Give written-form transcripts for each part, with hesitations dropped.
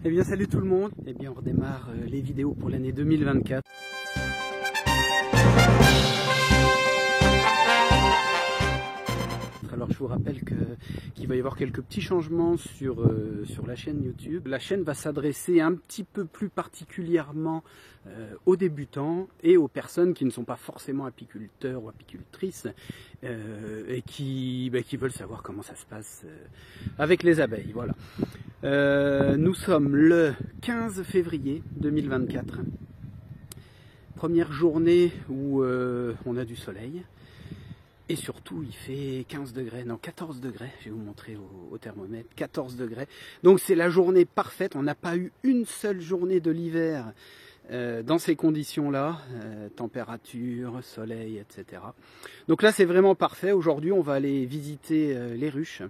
Eh bien salut tout le monde, eh bien on redémarre les vidéos pour l'année 2024. Alors je vous rappelle qu'il va y avoir quelques petits changements sur la chaîne YouTube. La chaîne va s'adresser un petit peu plus particulièrement aux débutants et aux personnes qui ne sont pas forcément apiculteurs ou apicultrices et qui veulent savoir comment ça se passe avec les abeilles. Voilà. Nous sommes le 15 février 2024. Première journée où on a du soleil. Et surtout, il fait 15 degrés, non 14 degrés, je vais vous montrer au thermomètre, 14 degrés. Donc c'est la journée parfaite, on n'a pas eu une seule journée de l'hiver dans ces conditions-là, température, soleil, etc. Donc là c'est vraiment parfait, aujourd'hui on va aller visiter les ruches.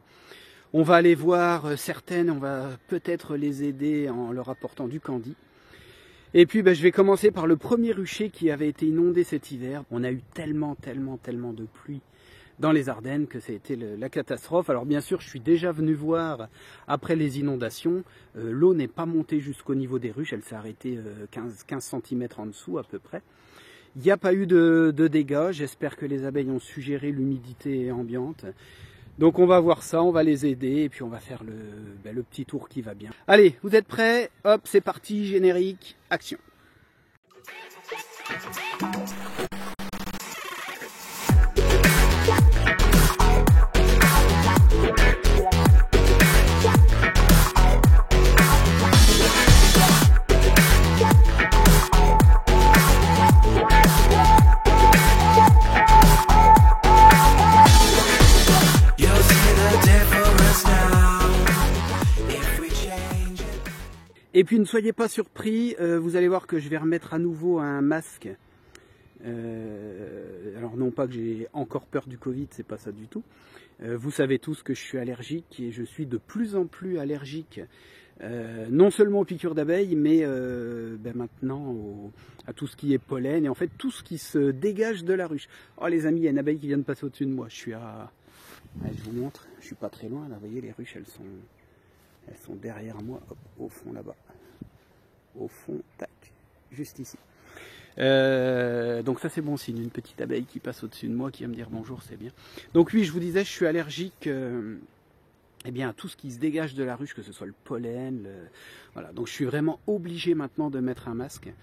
On va aller voir certaines, on va peut-être les aider en leur apportant du candy. Et puis je vais commencer par le premier rucher qui avait été inondé cet hiver. On a eu tellement de pluie dans les Ardennes que ça a été la catastrophe. Alors bien sûr, je suis déjà venu voir après les inondations. L'eau n'est pas montée jusqu'au niveau des ruches, elle s'est arrêtée 15 cm en dessous à peu près. Il n'y a pas eu de dégâts, j'espère que les abeilles ont su gérer l'humidité ambiante. Donc on va voir ça, on va les aider et puis on va faire le petit tour qui va bien. Allez, vous êtes prêts? Hop, c'est parti, générique, action. Et puis ne soyez pas surpris, vous allez voir que je vais remettre à nouveau un masque. Alors non pas que j'ai encore peur du Covid, c'est pas ça du tout. Vous savez tous que je suis allergique et je suis de plus en plus allergique. Non seulement aux piqûres d'abeilles, mais maintenant à tout ce qui est pollen et en fait tout ce qui se dégage de la ruche. Oh les amis, il y a une abeille qui vient de passer au-dessus de moi. Je suis à... Allez, je vous montre, je suis pas très loin là, vous voyez les ruches elles sont derrière moi, hop, au fond là-bas. Au fond, tac, juste ici. Donc ça c'est bon signe, une petite abeille qui passe au-dessus de moi qui va me dire bonjour, c'est bien. Donc oui, je vous disais, je suis allergique eh bien, à tout ce qui se dégage de la ruche, que ce soit le pollen, voilà. Donc je suis vraiment obligé maintenant de mettre un masque.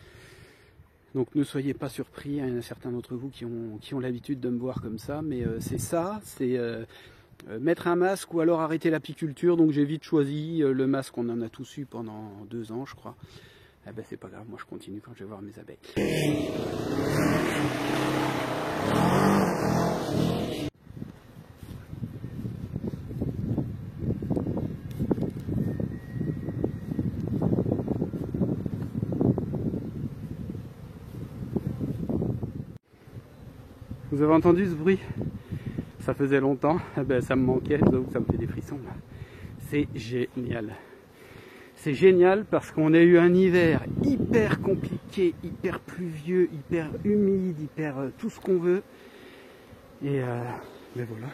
Donc ne soyez pas surpris, hein, il y en a certains d'entre vous qui ont l'habitude de me voir comme ça, mais c'est ça, c'est... mettre un masque ou alors arrêter l'apiculture. Donc j'ai vite choisi le masque, on en a tous eu pendant 2 ans je crois. Eh ben c'est pas grave, moi je continue quand je vais voir mes abeilles. Vous avez entendu ce bruit? Ça faisait longtemps, ça me manquait, donc ça me fait des frissons. C'est génial. C'est génial parce qu'on a eu un hiver hyper compliqué, hyper pluvieux, hyper humide, hyper tout ce qu'on veut. Et voilà.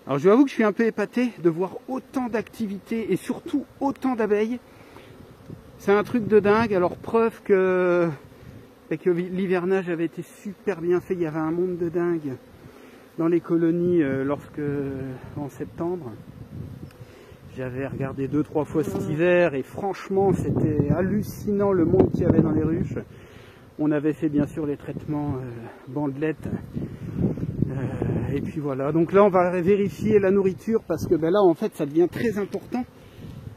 Alors je vous avoue que je suis un peu épaté de voir autant d'activités et surtout autant d'abeilles. C'est un truc de dingue, alors preuve que l'hivernage avait été super bien fait, il y avait un monde de dingue dans les colonies en septembre. J'avais regardé 2-3 fois cet hiver et franchement c'était hallucinant le monde qu'il y avait dans les ruches. On avait fait bien sûr les traitements bandelettes. Et puis voilà, donc là on va vérifier la nourriture parce que là en fait ça devient très important.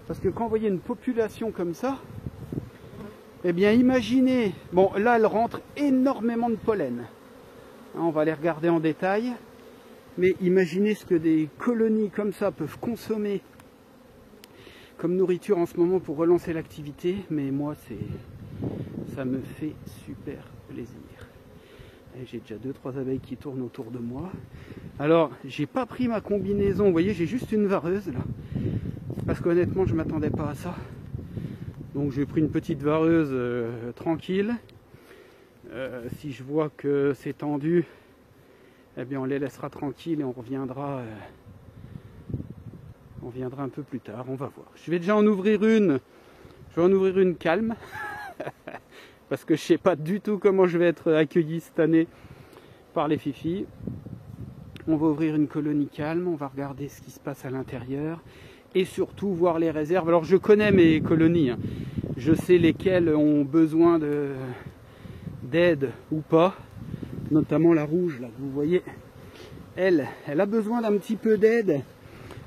Parce que quand vous voyez une population comme ça, eh bien imaginez, bon là elle rentre énormément de pollen. On va les regarder en détail. Mais imaginez ce que des colonies comme ça peuvent consommer comme nourriture en ce moment pour relancer l'activité. Mais moi ça me fait super plaisir. J'ai déjà 2-3 abeilles qui tournent autour de moi. Alors j'ai pas pris ma combinaison, vous voyez j'ai juste une vareuse là. Parce qu'honnêtement je ne m'attendais pas à ça. Donc j'ai pris une petite vareuse tranquille. Si je vois que c'est tendu, eh bien on les laissera tranquilles et on reviendra un peu plus tard, on va voir. Je vais déjà en ouvrir une, calme, parce que je sais pas du tout comment je vais être accueilli cette année par les fifis. On va ouvrir une colonie calme, on va regarder ce qui se passe à l'intérieur et surtout voir les réserves. Alors je connais mes colonies, hein. Je sais lesquelles ont besoin d'aide ou pas, notamment la rouge là, vous voyez, elle a besoin d'un petit peu d'aide.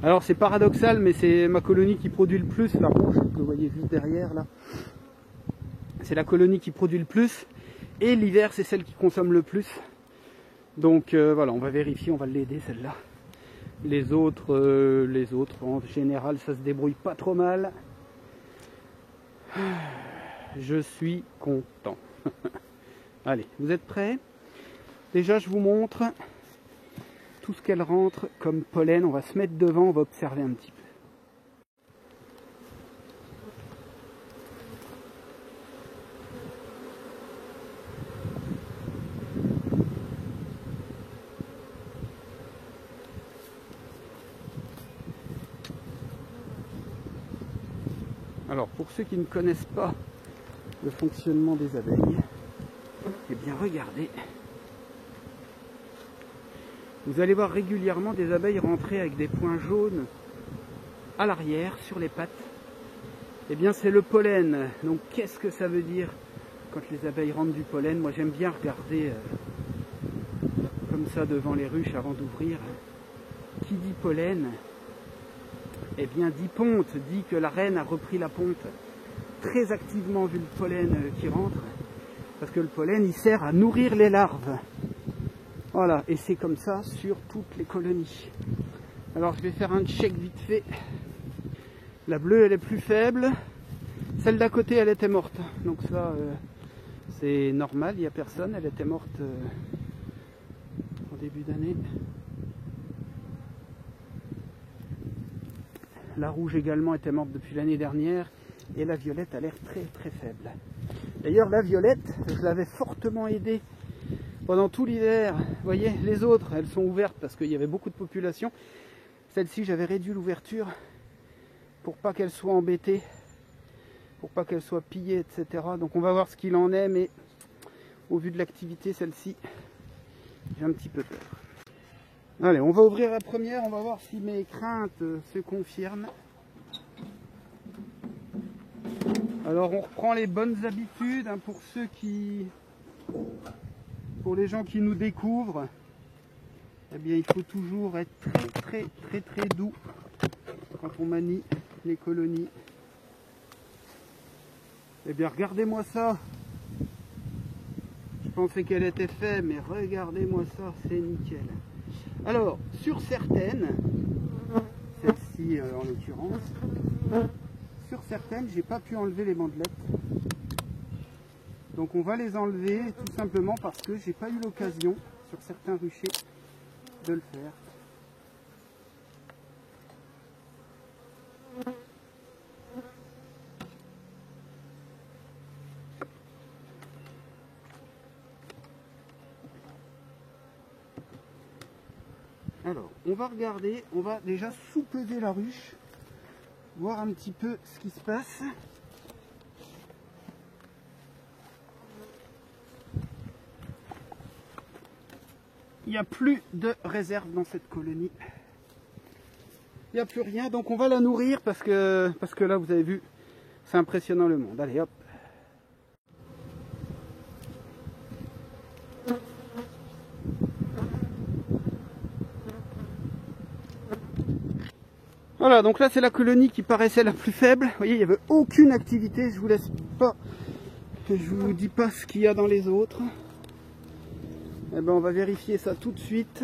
Alors c'est paradoxal, mais c'est ma colonie qui produit le plus, la rouge que vous voyez juste derrière là. C'est la colonie qui produit le plus et l'hiver c'est celle qui consomme le plus. Donc voilà, on va vérifier, on va l'aider celle-là. Les autres en général ça se débrouille pas trop mal. Je suis content. Allez, vous êtes prêts? Déjà je vous montre tout ce qu'elle rentre comme pollen. On va se mettre devant, on va observer un petit peu. Alors pour ceux qui ne connaissent pas le fonctionnement des abeilles, eh bien regardez. Vous allez voir régulièrement des abeilles rentrer avec des points jaunes à l'arrière, sur les pattes. Eh bien c'est le pollen. Donc qu'est-ce que ça veut dire quand les abeilles rentrent du pollen? Moi j'aime bien regarder comme ça devant les ruches avant d'ouvrir. Qui dit pollen? Eh bien dit ponte, dit que la reine a repris la ponte très activement vu le pollen qui rentre. Parce que le pollen il sert à nourrir les larves. Voilà, et c'est comme ça sur toutes les colonies. Alors je vais faire un check vite fait. La bleue elle est plus faible. Celle d'à côté elle était morte. Donc ça c'est normal, il n'y a personne. Elle était morte en début d'année. La rouge également était morte depuis l'année dernière. Et la violette a l'air très très faible. D'ailleurs la violette, je l'avais fortement aidée pendant tout l'hiver. Vous voyez, les autres, elles sont ouvertes parce qu'il y avait beaucoup de population. Celle-ci, j'avais réduit l'ouverture pour pas qu'elle soit embêtée, pour pas qu'elle soit pillée, etc. Donc on va voir ce qu'il en est, mais au vu de l'activité, celle-ci, j'ai un petit peu peur. Allez, on va ouvrir la première, on va voir si mes craintes se confirment. Alors on reprend les bonnes habitudes hein, pour les gens qui nous découvrent. Eh bien il faut toujours être très doux quand on manie les colonies. Eh bien regardez-moi ça. Je pensais qu'elle était faite, mais regardez-moi ça, c'est nickel. Alors sur certaines, celle-ci en l'occurrence, sur certaines, j'ai pas pu enlever les bandelettes. Donc on va les enlever tout simplement parce que j'ai pas eu l'occasion sur certains ruchers de le faire. Alors, on va regarder, on va déjà sous-peser la ruche, voir un petit peu ce qui se passe. Il n'y a plus de réserve dans cette colonie. Il n'y a plus rien, donc on va la nourrir parce que là, vous avez vu, c'est impressionnant le monde. Allez, hop. Voilà, donc là c'est la colonie qui paraissait la plus faible. Vous voyez, il n'y avait aucune activité. Je vous laisse pas, je vous dis pas ce qu'il y a dans les autres. Eh ben, on va vérifier ça tout de suite.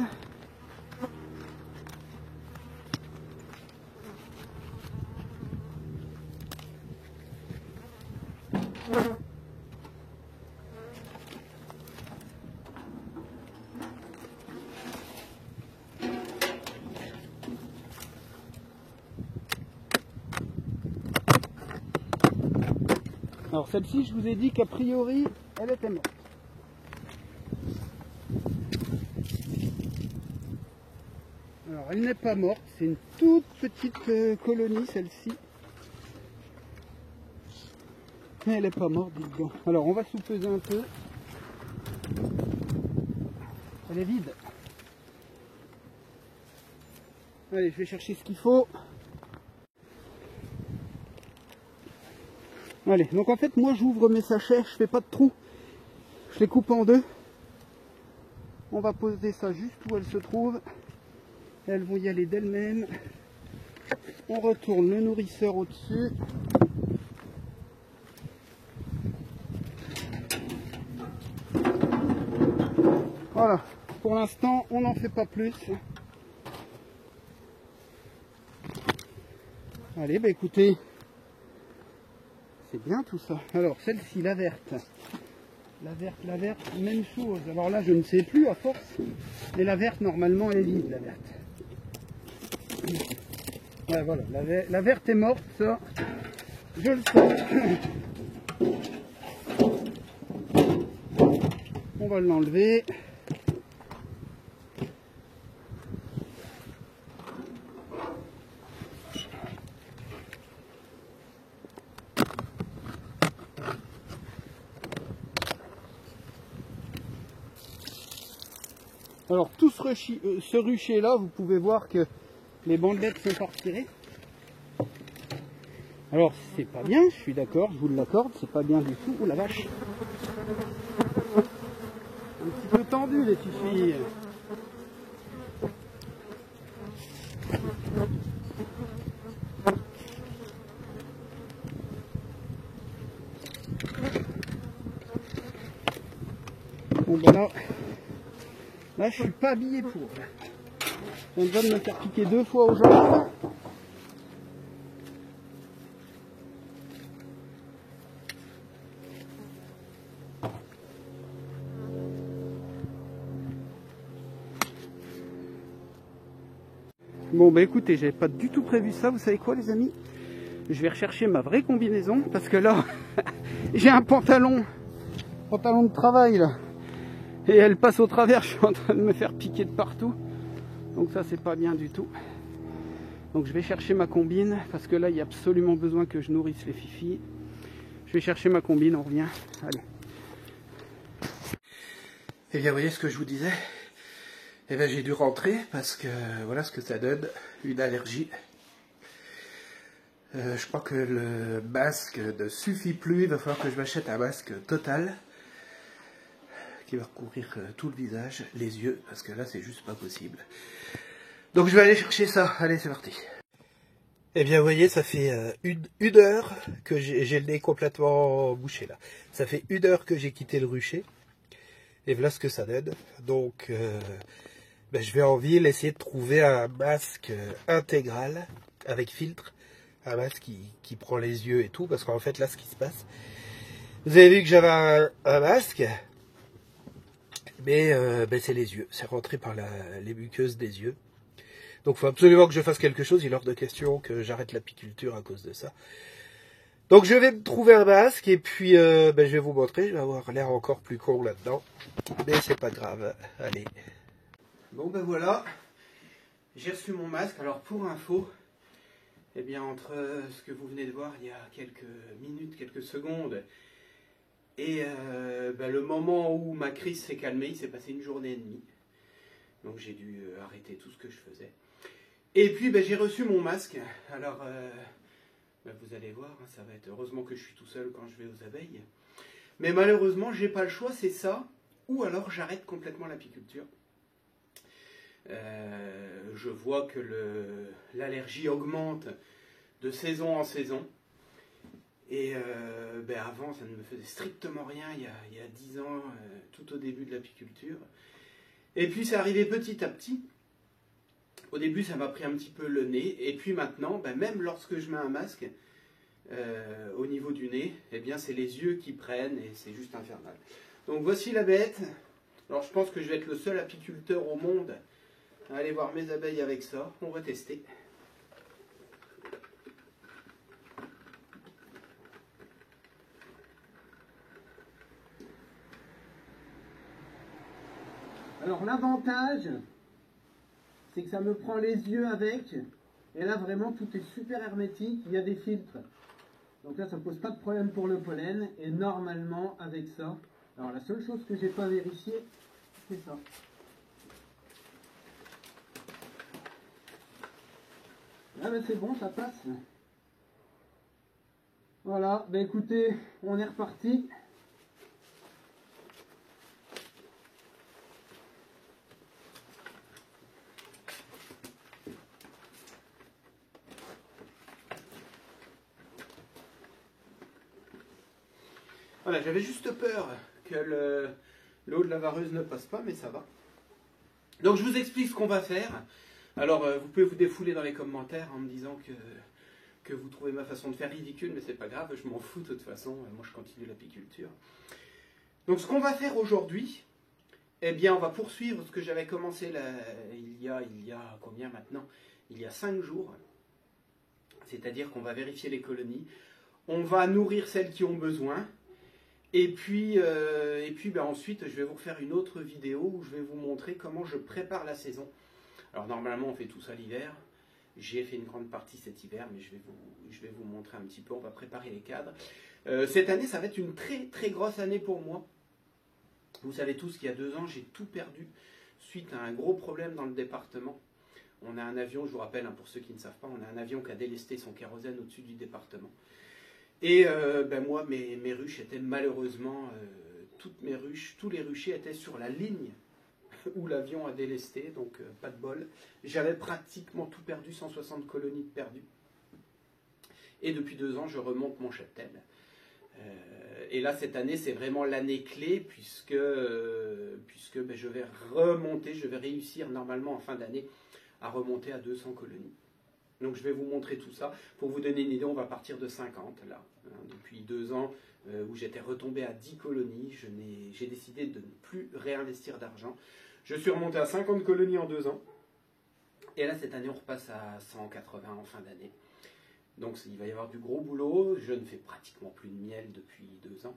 Alors celle-ci, je vous ai dit qu'a priori, elle était morte. Alors elle n'est pas morte, c'est une toute petite colonie celle-ci. Mais elle n'est pas morte, dites donc. Alors on va sous-peser un peu. Elle est vide. Allez, je vais chercher ce qu'il faut. Allez, donc en fait moi j'ouvre mes sachets, je fais pas de trous. Je les coupe en deux. On va poser ça juste où elles se trouvent. Elles vont y aller d'elles-mêmes. On retourne le nourrisseur au-dessus. Voilà, pour l'instant on n'en fait pas plus. Allez, bah écoutez, c'est bien tout ça. Alors celle-ci, la verte, même chose. Alors là je ne sais plus à force, mais la verte normalement elle est vide, la verte. Ouais, voilà, la verte est morte, ça, je le sais. On va l'enlever. Alors tout ce rucher là, vous pouvez voir que les bandelettes sont pas retirées. Alors c'est pas bien, je suis d'accord, je vous l'accorde, c'est pas bien du tout. Oh la vache, un petit peu tendu les filles. Bon ben là je suis pas habillé pour. On vient de me faire piquer 2 fois aux jambes. Bon bah écoutez, j'avais pas du tout prévu ça, vous savez quoi les amis? Je vais rechercher ma vraie combinaison parce que là j'ai un pantalon de travail là. Et elle passe au travers, je suis en train de me faire piquer de partout. Donc ça c'est pas bien du tout. Donc je vais chercher ma combine parce que là il y a absolument besoin que je nourrisse les fifis. Je vais chercher ma combine, on revient. Allez. Et bien vous voyez ce que je vous disais. Et bien j'ai dû rentrer parce que voilà ce que ça donne, une allergie. Je crois que le masque ne suffit plus, il va falloir que je m'achète un masque total qui va recouvrir tout le visage, les yeux, parce que là c'est juste pas possible. Donc je vais aller chercher ça, allez c'est parti. Eh bien vous voyez, ça fait une heure que j'ai le nez complètement bouché là. Ça fait 1 heure que j'ai quitté le rucher, et voilà ce que ça donne. Donc ben, je vais en ville essayer de trouver un masque intégral, avec filtre, un masque qui prend les yeux et tout, parce qu'en fait là ce qui se passe, vous avez vu que j'avais un masque, mais ben, c'est les yeux, c'est rentré par les muqueuses des yeux. Donc il faut absolument que je fasse quelque chose, il est hors de question que j'arrête l'apiculture à cause de ça. Donc je vais me trouver un masque et puis ben, je vais vous montrer, je vais avoir l'air encore plus con là-dedans, mais c'est pas grave, allez. Bon ben voilà, j'ai reçu mon masque. Alors pour info, eh bien entre ce que vous venez de voir il y a quelques minutes, quelques secondes, et ben, le moment où ma crise s'est calmée, il s'est passé 1 journée et demie. Donc j'ai dû arrêter tout ce que je faisais. Et puis ben, j'ai reçu mon masque. Alors ben, vous allez voir, hein, ça va être heureusement que je suis tout seul quand je vais aux abeilles. Mais malheureusement j'ai pas le choix, c'est ça. Ou alors j'arrête complètement l'apiculture. Je vois que l'allergie augmente de saison en saison. Et ben avant, ça ne me faisait strictement rien il y a 10 ans, tout au début de l'apiculture. Et puis c'est arrivé petit à petit. Au début, ça m'a pris un petit peu le nez. Et puis maintenant, ben, même lorsque je mets un masque au niveau du nez, eh bien c'est les yeux qui prennent et c'est juste infernal. Donc voici la bête. Alors je pense que je vais être le seul apiculteur au monde à aller voir mes abeilles avec ça. On va tester. Alors l'avantage, c'est que ça me prend les yeux avec. Et là, vraiment, tout est super hermétique. Il y a des filtres. Donc là, ça ne pose pas de problème pour le pollen. Et normalement, avec ça... Alors, la seule chose que j'ai pas vérifiée, c'est ça. Ah ben c'est bon, ça passe. Voilà, ben écoutez, on est reparti. Voilà, j'avais juste peur que l'eau de la vareuse ne passe pas, mais ça va. Donc je vous explique ce qu'on va faire. Alors vous pouvez vous défouler dans les commentaires en me disant que vous trouvez ma façon de faire ridicule, mais c'est pas grave, je m'en fous de toute façon, moi je continue l'apiculture. Donc ce qu'on va faire aujourd'hui, eh bien on va poursuivre ce que j'avais commencé là, il y a combien maintenant? Il y a 5 jours. C'est-à-dire qu'on va vérifier les colonies, on va nourrir celles qui ont besoin. Et puis ben ensuite, je vais vous refaire une autre vidéo où je vais vous montrer comment je prépare la saison. Alors normalement, on fait tout ça l'hiver. J'ai fait une grande partie cet hiver, mais je vais vous montrer un petit peu. On va préparer les cadres. Cette année, ça va être une très très grosse année pour moi. Vous savez tous qu'il y a 2 ans, j'ai tout perdu suite à un gros problème dans le département. On a un avion, je vous rappelle, hein, pour ceux qui ne savent pas, on a un avion qui a délesté son kérosène au-dessus du département. Et ben moi, mes ruches étaient malheureusement, toutes mes ruches, tous les ruchers étaient sur la ligne où l'avion a délesté, donc pas de bol. J'avais pratiquement tout perdu, 160 colonies de perdues. Et depuis 2 ans, je remonte mon cheptel. Et là, cette année, c'est vraiment l'année clé, puisque ben, je vais remonter, je vais réussir normalement en fin d'année à remonter à 200 colonies. Donc je vais vous montrer tout ça. Pour vous donner une idée, on va partir de 50 là. Depuis 2 ans où j'étais retombé à 10 colonies, j'ai décidé de ne plus réinvestir d'argent. Je suis remonté à 50 colonies en 2 ans. Et là, cette année, on repasse à 180 en fin d'année. Donc il va y avoir du gros boulot. Je ne fais pratiquement plus de miel depuis 2 ans.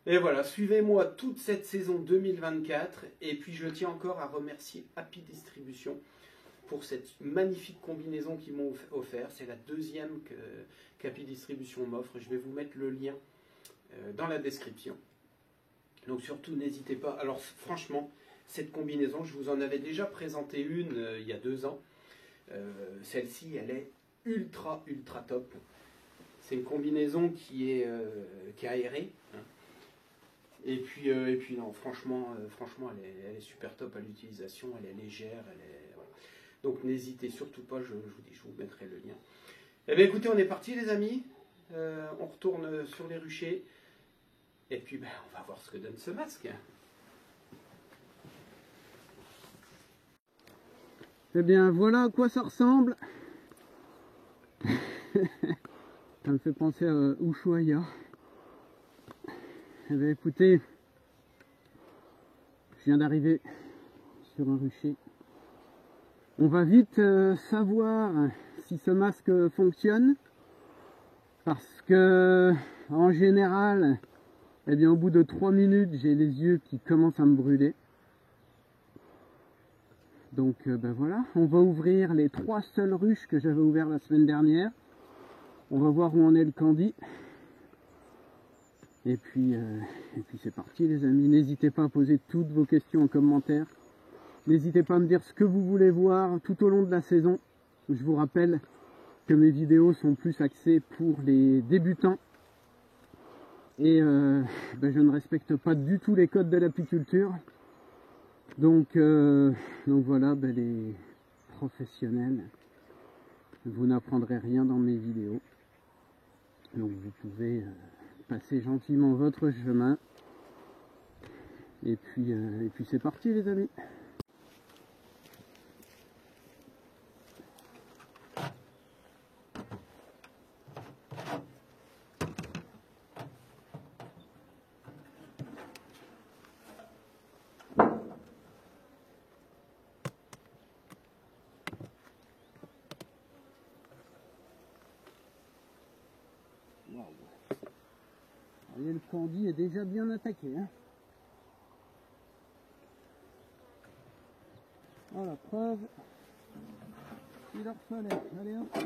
Et voilà, suivez-moi toute cette saison 2024. Et puis je tiens encore à remercier Happy Distribution pour cette magnifique combinaison qu'ils m'ont offert. C'est la 2e qu'Happy Distribution m'offre. Je vais vous mettre le lien dans la description. Donc surtout, n'hésitez pas. Alors franchement, cette combinaison, je vous en avais déjà présenté une il y a 2 ans. Celle-ci, elle est ultra top. C'est une combinaison qui est aérée. Hein. Et puis non, franchement, elle est super top à l'utilisation. Elle est légère, elle est... Voilà. Donc n'hésitez surtout pas, je vous mettrai le lien. Eh bien écoutez, on est parti les amis. On retourne sur les ruchers. Et puis ben, on va voir ce que donne ce masque. Eh bien voilà à quoi ça ressemble. Ça me fait penser à Ushuaïa. Eh bien écoutez, je viens d'arriver sur un rucher. On va vite savoir si ce masque fonctionne, parce que en général, eh bien, au bout de 3 minutes, j'ai les yeux qui commencent à me brûler. Donc ben voilà, on va ouvrir les 3 seules ruches que j'avais ouvertes la semaine dernière. On va voir où en est le candy. Et puis c'est parti les amis. N'hésitez pas à poser toutes vos questions en commentaire. N'hésitez pas à me dire ce que vous voulez voir tout au long de la saison. Je vous rappelle que mes vidéos sont plus axées pour les débutants. Et ben je ne respecte pas du tout les codes de l'apiculture. Donc voilà, ben les professionnels, vous n'apprendrez rien dans mes vidéos. Donc vous pouvez passer gentiment votre chemin. Et puis c'est parti les amis. Voyez, le candy est déjà bien attaqué. Hein. Voilà, preuve. Il leur fallait. Allez hop.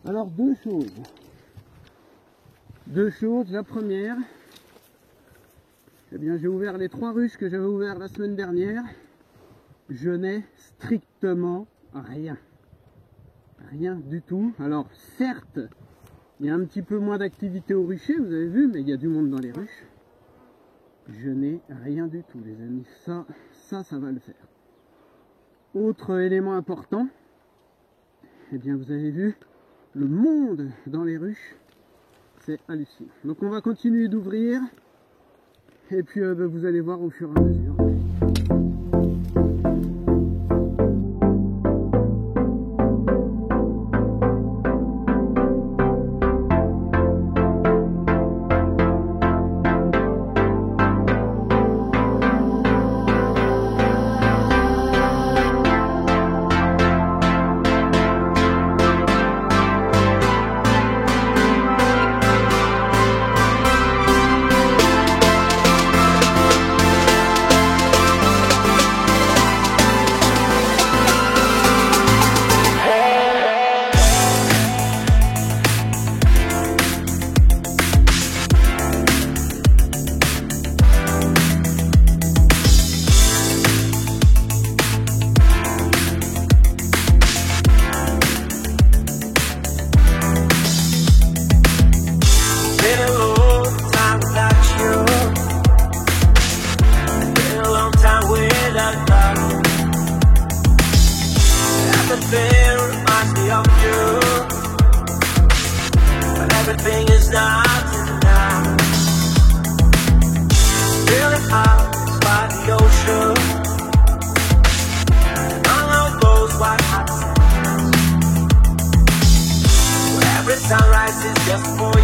Alors deux choses. La première, eh bien j'ai ouvert les 3 ruches que j'avais ouvertes la semaine dernière. Je n'ai strictement rien. Rien du tout. Alors certes, il y a un petit peu moins d'activité au rucher, vous avez vu, mais il y a du monde dans les ruches. Je n'ai rien du tout les amis. Ça va le faire. Autre élément important, eh bien vous avez vu, le monde dans les ruches, c'est hallucinant. Donc on va continuer d'ouvrir et puis vous allez voir au fur et à mesure. Sunrise is just for